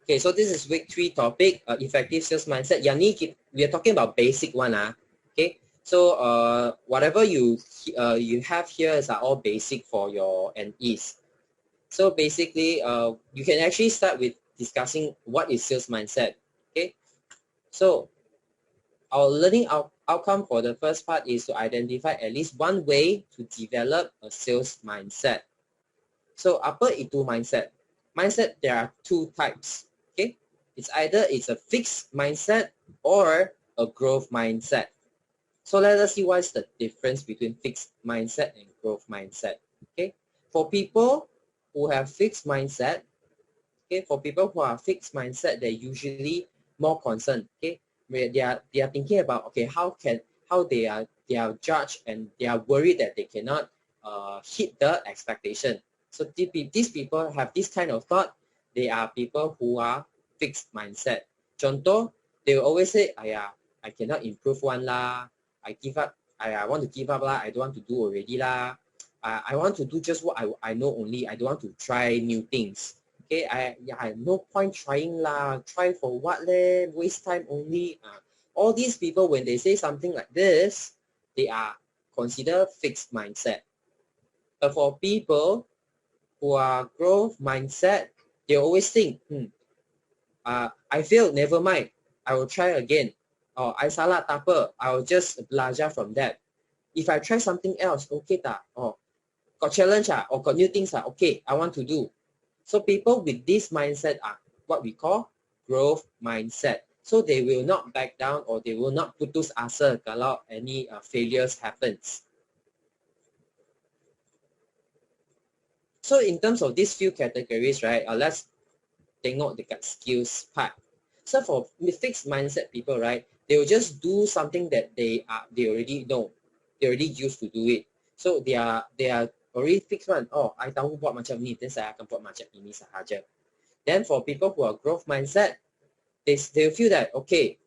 Okay, so this is week 3 topic, effective sales mindset. We are talking about basic one. Okay, so whatever you have here is all basic for your NEs. So basically, you can actually start with discussing what is sales mindset. Okay, so our learning outcome for the first part is to identify at least one way to develop a sales mindset. So apa itu mindset? Mindset, there are two types. Okay, it's either it's a fixed mindset or a growth mindset. So let us see what's the difference between fixed mindset and growth mindset. Okay, for people who have fixed mindset, okay, for people who are fixed mindset, they're usually more concerned. Okay, where they are thinking about, okay, how they are judged, and they are worried that they cannot hit the expectation. So these people have this kind of thought. They are people who are fixed mindset. Contoh, they will always say, I cannot improve one lah. I give up. I want to give up lah. I don't want to do already lah. I want to do just what I know only. I don't want to try new things. Okay, I no point trying lah. Try for what leh? Waste time only. All these people, when they say something like this, they are considered fixed mindset. But for people who are growth mindset, they always think, I failed, never mind. I will try again. Or I salah tak apa, I will just belajar from that. If I try something else, okay tak? Or got challenge or got new things okay, I want to do. So people with this mindset are what we call growth mindset. So they will not back down, or they will not putus asa kalau any failures happens. So in terms of these few categories, right, let's tengok dekat skills part. So for fixed mindset people, right, they will just do something that they already know. They already used to do it. So they are already fixed one. Oh, I tahu buat macam ni, then saya akan buat macam ini sahaja. Then for people who are growth mindset, they feel that, okay,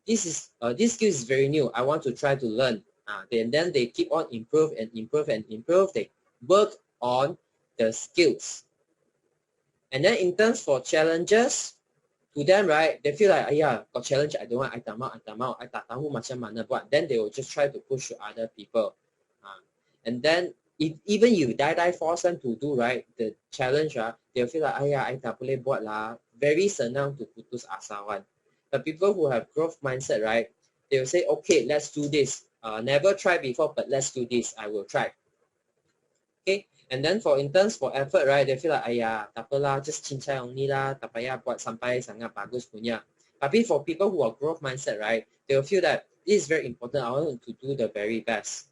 this skill is very new. I want to try to learn. Then they keep on improve and improve and improve. They work on the skills. And then in terms for challenges, to them, right, they feel like, got challenge, I don't want, I tak mau, I tak tahu macam mana buat. Then they will just try to push to other people. And then if even you die force them to do, right, the challenge, they'll feel like, I tak boleh buat lah. Very senang to putus asa one. But people who have growth mindset, right, they'll say, okay, let's do this. Never tried before, but let's do this. I will try. Okay, and then for interns, for effort, right, they feel like, tak apalah, just cincai only lah, tak payah buat sampai sangat bagus punya. Tapi for people who are growth mindset, right, they will feel that this is very important. I want to do the very best.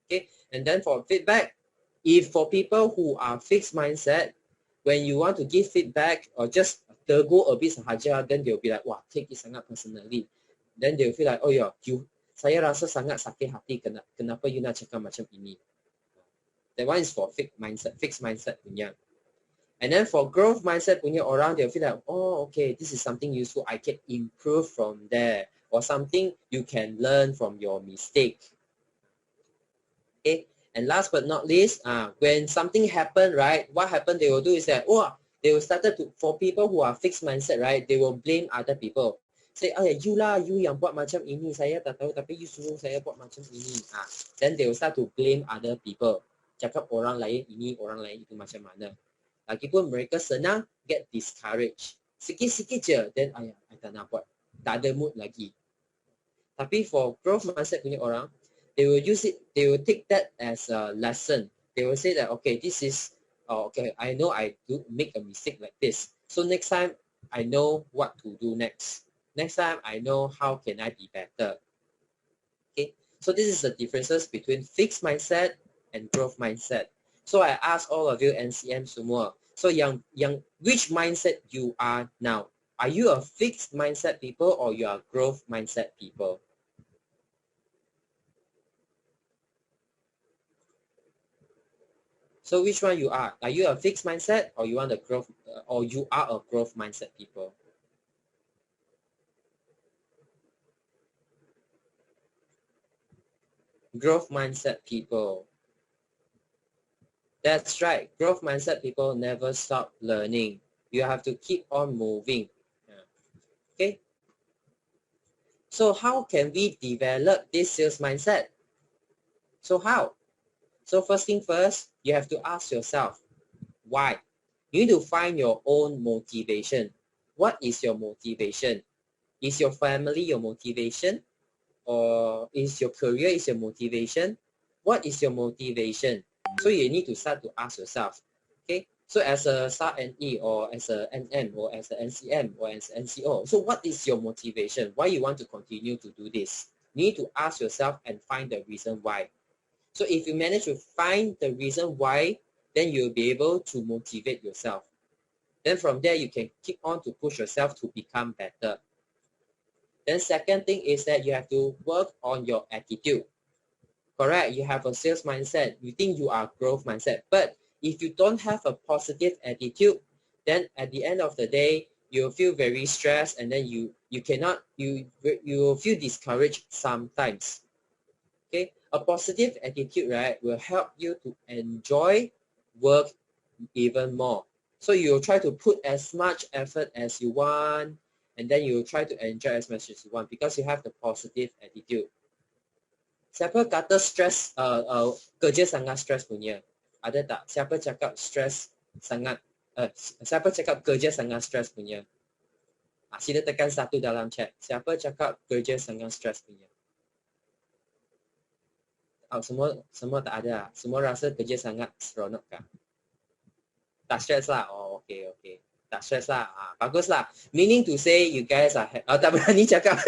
Okay, and then for feedback, if for people who are fixed mindset, when you want to give feedback or just tegur a bit sahaja, then they'll be like, wah, take it sangat personally. Then they'll feel like, oh yeah, saya rasa sangat sakit hati, kenapa you nak cakap macam ini. That one is for fixed mindset punya. And then for growth mindset punya orang, they'll feel like, oh, okay, this is something useful. I can improve from there, or something you can learn from your mistake. Okay, and last but not least, when something happened, right, what happened they will do is that, they will start to, for people who are fixed mindset, right, they will blame other people. Say, you yang buat macam ini, saya tak tahu, tapi you suruh saya buat macam ini. Then they will start to blame other people. Cakap orang lain ini, orang lain itu macam mana. Lagipun mereka senang get discouraged. Sikit-sikit je, then I tak nak buat. Tak ada mood lagi. Tapi for growth mindset punya orang, they will use it, they will take that as a lesson. They will say that, okay, this is, okay, I know I do make a mistake like this. So next time, I know what to do next. Next time, I know how can I be better. Okay, so this is the differences between fixed mindset and growth mindset. So I ask all of you NCM semua. So which mindset you are now? Are you a fixed mindset people or you are growth mindset people? So which one you are? Are you a fixed mindset or you want a growth, or you are a growth mindset people? Growth mindset people. That's right. Growth mindset people never stop learning. You have to keep on moving. Okay. So how can we develop this sales mindset? So how? So first thing first, you have to ask yourself, why? You need to find your own motivation. What is your motivation? Is your family your motivation? Or is your career is your motivation? What is your motivation? So you need to start to ask yourself. Okay. So as a SAR NE or as a NM or as a NCM or as an NCO, so what is your motivation? Why you want to continue to do this? You need to ask yourself and find the reason why. So if you manage to find the reason why, then you'll be able to motivate yourself. Then from there, you can keep on to push yourself to become better. Then second thing is that you have to work on your attitude. Correct, you have a sales mindset, you think you are growth mindset, but if you don't have a positive attitude, then at the end of the day, you'll feel very stressed, and then you will feel discouraged sometimes. Okay, a positive attitude, right, will help you to enjoy work even more. So you'll try to put as much effort as you want, and then you'll try to enjoy as much as you want because you have the positive attitude. Siapa kata stress, kerja sangat stress punya? Ada tak? Siapa cakap stress sangat, siapa cakap kerja sangat stress punya? Sila tekan 1 dalam chat. Siapa cakap kerja sangat stress punya? Semua tak ada. Semua rasa kerja sangat seronok kah? Tak stress lah. Oh, okay. Tak stress lah. Bagus lah. Meaning to say you guys are tak berani cakap.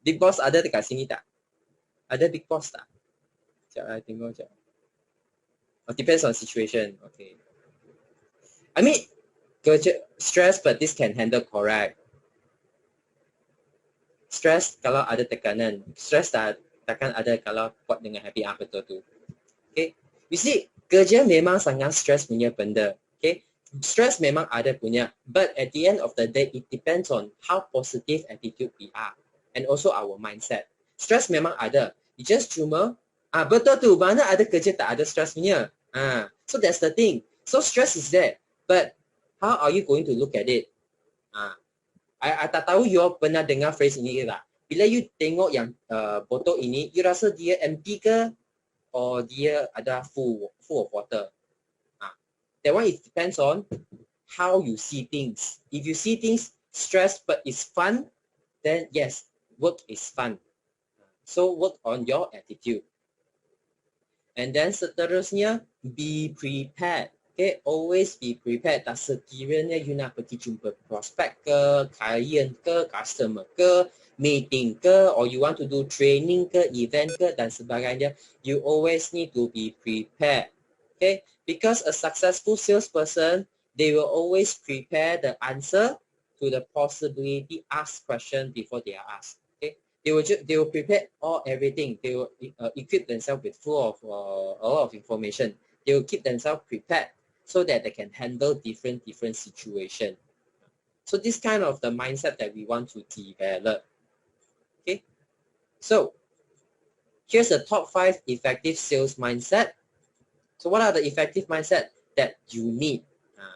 Big Boss ada dekat sini tak? Ada Big Boss tak? Sekejap, I tengok sekejap. Depends on situation. Okay. I mean, stress, but this can handle correct. Stress kalau ada tekanan. Stress takkan ada kalau kuat dengan happy. Betul tu. Okay. You see, kerja memang sangat stress punya benda. Okay. Stress memang ada punya. But at the end of the day, it depends on how positive attitude we are. And also our mindset. Stress memang ada. You just cuma, betul tu, mana ada kerja tak ada stress punya. So that's the thing. So stress is there. But how are you going to look at it? I tak tahu you pernah dengar phrase ini ke tak? Bila you tengok yang botol ini, you rasa dia empty ke? Or dia ada full of water? That one, it depends on how you see things. If you see things stress but it's fun, then yes, work is fun. So work on your attitude. And then seterusnya, be prepared. Okay, always be prepared. Tak sekiranya you nak pergi jumpa prospect ke, client ke, customer ke, meeting ke, or you want to do training ke, event ke, dan sebagainya, you always need to be prepared. Okay, because a successful salesperson, they will always prepare the answer to the possibility asked question before they are asked. Okay, they will prepare everything. They will equip themselves with full of a lot of information. They will keep themselves prepared so that they can handle different situations. So this kind of the mindset that we want to develop. Okay, so here's the top 5 effective sales mindset. So what are the effective mindset that you need?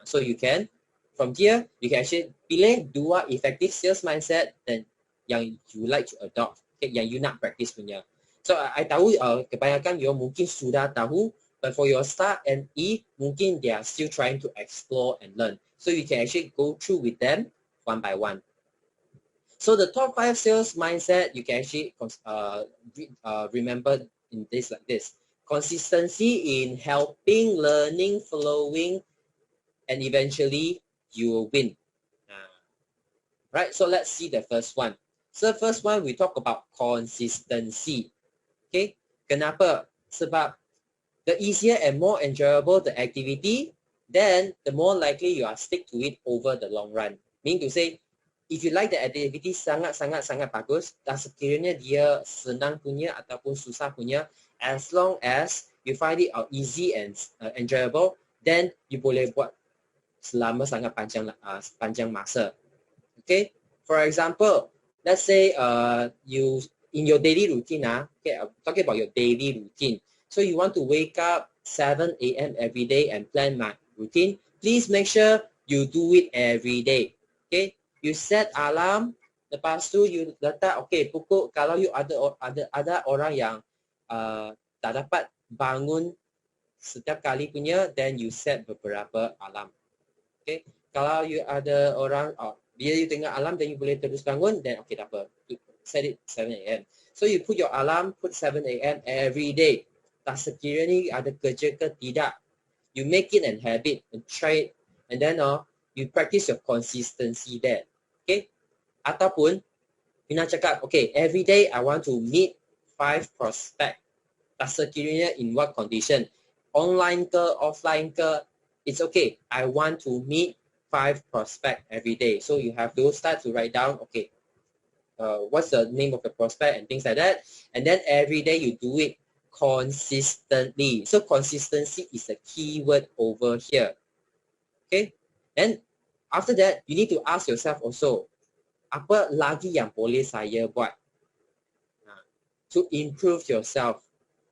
So you can, from here, you can actually pilih 2 effective sales mindset dan yang you like to adopt, okay, yang you nak practice punya. So I tahu kebanyakan you mungkin sudah tahu, but for your SAR and E, mungkin they are still trying to explore and learn. So you can actually go through with them one by one. So the top 5 sales mindset, you can actually remember in this like this. Consistency in helping, learning, following, and eventually you will win. Right, so let's see the first one. So the first one, we talk about consistency. Okay, kenapa? Sebab the easier and more enjoyable the activity, then the more likely you are stick to it over the long run. Meaning to say, if you like the activity sangat bagus, tak sekiranya dia senang punya ataupun susah punya, as long as you find it easy and enjoyable, then you boleh buat selama sangat panjang masa. Okay, for example, let's say you in your daily routine, okay, I'm talking about your daily routine. So you want to wake up 7 a.m. every day and plan my routine, please make sure you do it every day. Okay, you set alarm, lepas tu you letak, okay, pukul, kalau you ada orang yang tak dapat bangun setiap kali punya, then you set beberapa alarm. Okay, kalau you ada orang, bila you tengok alarm, then you boleh terus bangun, then okay, tak apa, set it 7 a.m. So you put your alarm, put 7 a.m. every day. Tak sekiranya ada kerja ke tidak, you make it an habit and try it, and then you practice your consistency there. Okay, ataupun you nak cakap, okay, every day I want to meet 5 prospect. Tak sekiranya in what condition, online ke, offline ke, it's okay. I want to meet 5 prospect every day. So you have to start to write down, okay, what's the name of the prospect and things like that. And then every day you do it consistently. So consistency is a key word over here. Okay, and after that you need to ask yourself also, apa lagi yang boleh saya buat to improve yourself.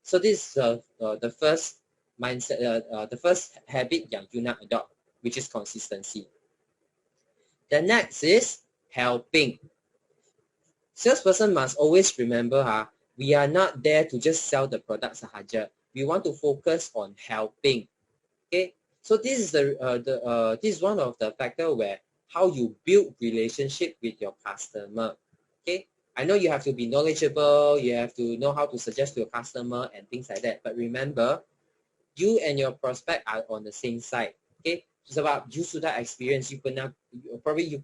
So this is the first mindset, the first habit yang you nak adopt, which is consistency. The next is helping. Salesperson must always remember, we are not there to just sell the product sahaja. We want to focus on helping. Okay, so this is this is one of the factor where how you build relationship with your customer. Okay, I know you have to be knowledgeable, you have to know how to suggest to your customer and things like that. But remember, you and your prospect are on the same side. Okay, sebab you sudah experience, you pernah, probably you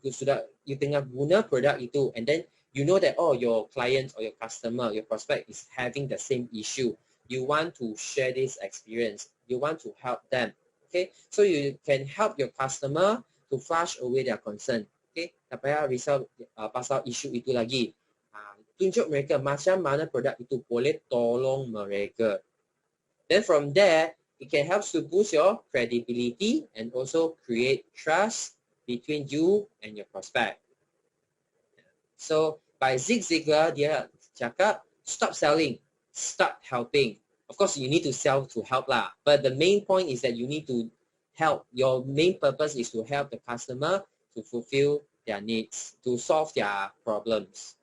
tengah guna produk itu, and then you know that, oh, your client or your customer, your prospect is having the same issue. You want to share this experience. You want to help them. Okay, so you can help your customer to flush away their concern. Okay, tak payah risau pasal isu itu lagi. Tunjuk mereka macam mana produk itu boleh tolong mereka. Then from there, it can help to boost your credibility and also create trust between you and your prospect. So by Zig Ziglar, dia cakap, stop selling, start helping. Of course, you need to sell to help lah. But the main point is that you need to help. Your main purpose is to help the customer to fulfill their needs, to solve their problems.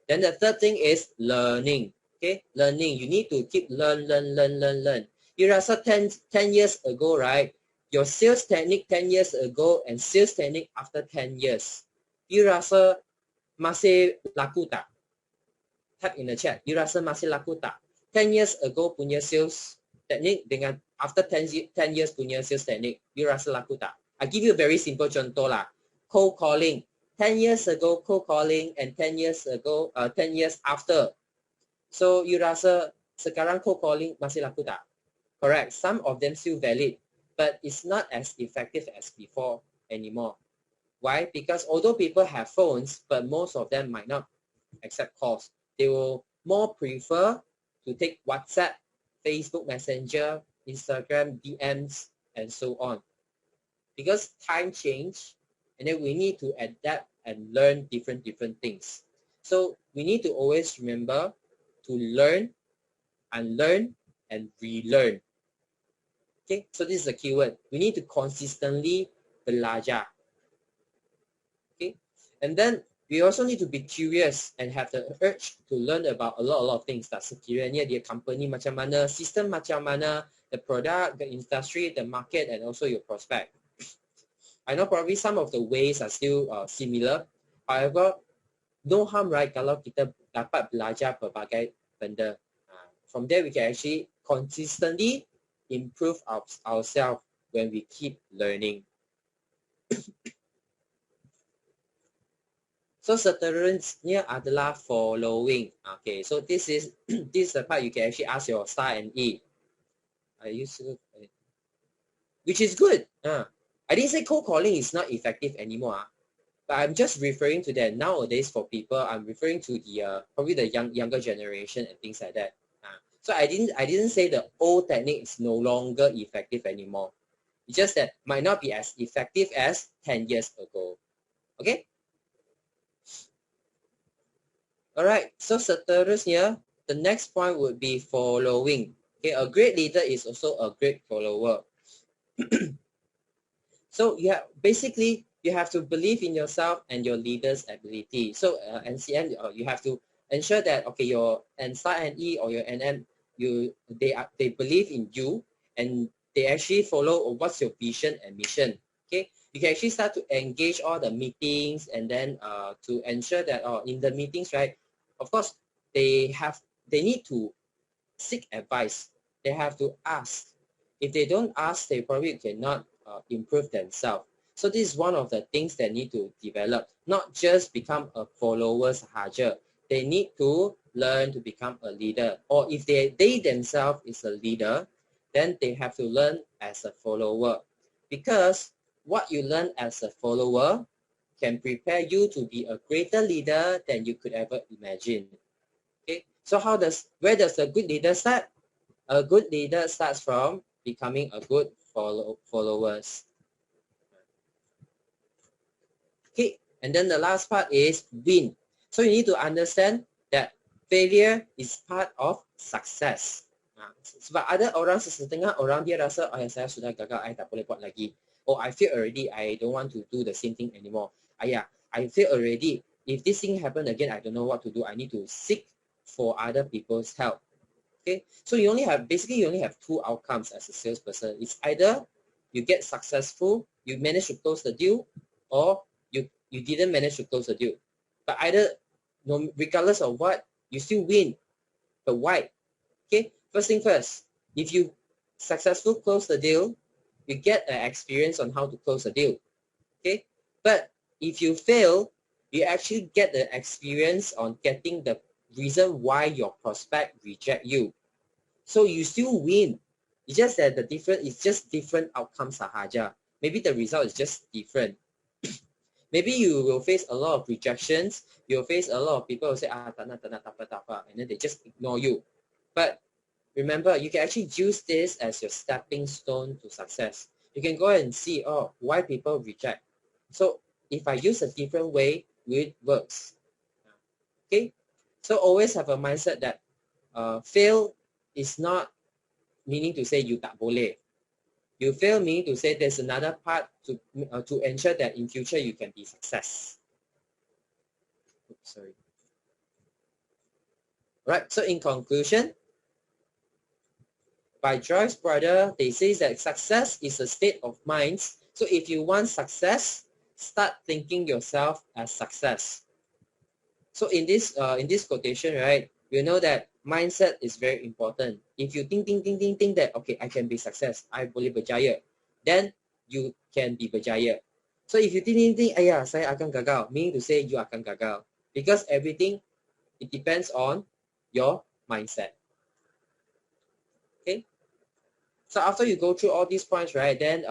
Then the third thing is learning. Okay, learning. You need to keep learn. You rasa 10 years ago, right? Your sales technique 10 years ago and sales technique after 10 years. You rasa masih laku tak? Type in the chat. You rasa masih laku tak? 10 years ago punya sales technique dengan after 10 years punya sales technique, you rasa laku tak? I give you a very simple contoh lah. Cold calling. 10 years ago cold calling and 10 years ago 10 years after. So you rasa sekarang cold calling masih laku tak? Correct. Some of them still valid, but it's not as effective as before anymore. Why? Because although people have phones, but most of them might not accept calls. They will more prefer to take WhatsApp, Facebook Messenger, Instagram, DMs, and so on. Because time change, and then we need to adapt and learn different things. So we need to always remember to learn, unlearn, and relearn. Okay, so this is the keyword. We need to consistently belajar. Okay, and then we also need to be curious and have the urge to learn about a lot of things. Tak sekiranya dia company macam mana, system macam mana, the product, the industry, the market, and also your prospect. I know probably some of the ways are still similar. However, no harm, right, kalau kita dapat belajar pelbagai benda. From there, we can actually consistently improve ourselves when we keep learning. So seterusnya adalah following. Okay, so this is the part you can actually ask your star and E. Which is good. I didn't say cold calling is not effective anymore. But I'm just referring to that nowadays for people. I'm referring to the probably the younger generation and things like that. So I didn't say the old technique is no longer effective anymore. It's just that might not be as effective as 10 years ago. Okay. Alright. So seterusnya, the next point would be following. Okay, a great leader is also a great follower. So basically you have to believe in yourself and your leader's ability. So NCM, you have to ensure that okay, your star NE or your NM, they believe in you and they actually follow what's your vision and mission. Okay, you can actually start to engage all the meetings and then to ensure that in the meetings, right? Of course, they need to seek advice. They have to ask. If they don't ask, they probably cannot improve themselves. So this is one of the things that need to develop, not just become a follower sahaja. They need to learn to become a leader. Or if they themselves is a leader, then they have to learn as a follower. Because what you learn as a follower can prepare you to be a greater leader than you could ever imagine. Okay, so where does a good leader start? A good leader starts from becoming a good followers. Okay, and then the last part is win. So you need to understand that failure is part of success. Sebab ada orang setengah orang dia rasa saya sudah gagal, I tak boleh buat lagi. Oh, I feel already, I don't want to do the same thing anymore. I feel already, if this thing happen again, I don't know what to do. I need to seek for other people's help. Okay, so you only have two outcomes as a salesperson. It's either you get successful, you manage to close the deal, or you didn't manage to close the deal. But either, no, regardless of what, you still win. But why? Okay, first thing first, if you successfully close the deal, you get an experience on how to close the deal. Okay, but if you fail, you actually get the experience on getting the reason why your prospect reject you. So you still win. It's just that it's just different outcomes sahaja. Maybe the result is just different. Maybe you will face a lot of rejections. You'll face a lot of people who say, tak nak, and then they just ignore you. But remember, you can actually use this as your stepping stone to success. You can go and see, why people reject. So if I use a different way, it works. Okay? So always have a mindset that fail is not meaning to say you tak boleh. You fail meaning to say there's another part to ensure that in future you can be success. Oops, sorry. Right. So in conclusion, by Joyce brother, they say that success is a state of mind. So if you want success, start thinking yourself as success. So in this quotation, right, you know that mindset is very important. If you think that okay, I can be success, I boleh berjaya, then you can be berjaya. So if you think saya akan gagal, meaning to say you akan gagal, because everything it depends on your mindset. Okay. So after you go through all these points, right, then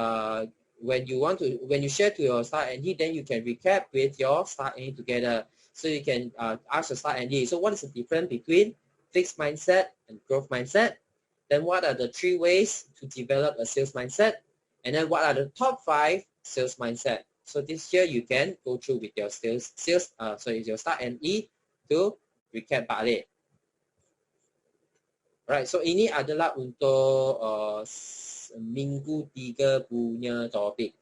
when you share to your star ND, then you can recap with your star ND together. So you can ask your star ND. So what is the difference between fixed mindset and growth mindset? Then what are the 3 ways to develop a sales mindset? And then what are the top 5 sales mindset? So this year you can go through with your your star NE to recap balik. Alright, so ini adalah untuk minggu 3 punya topik.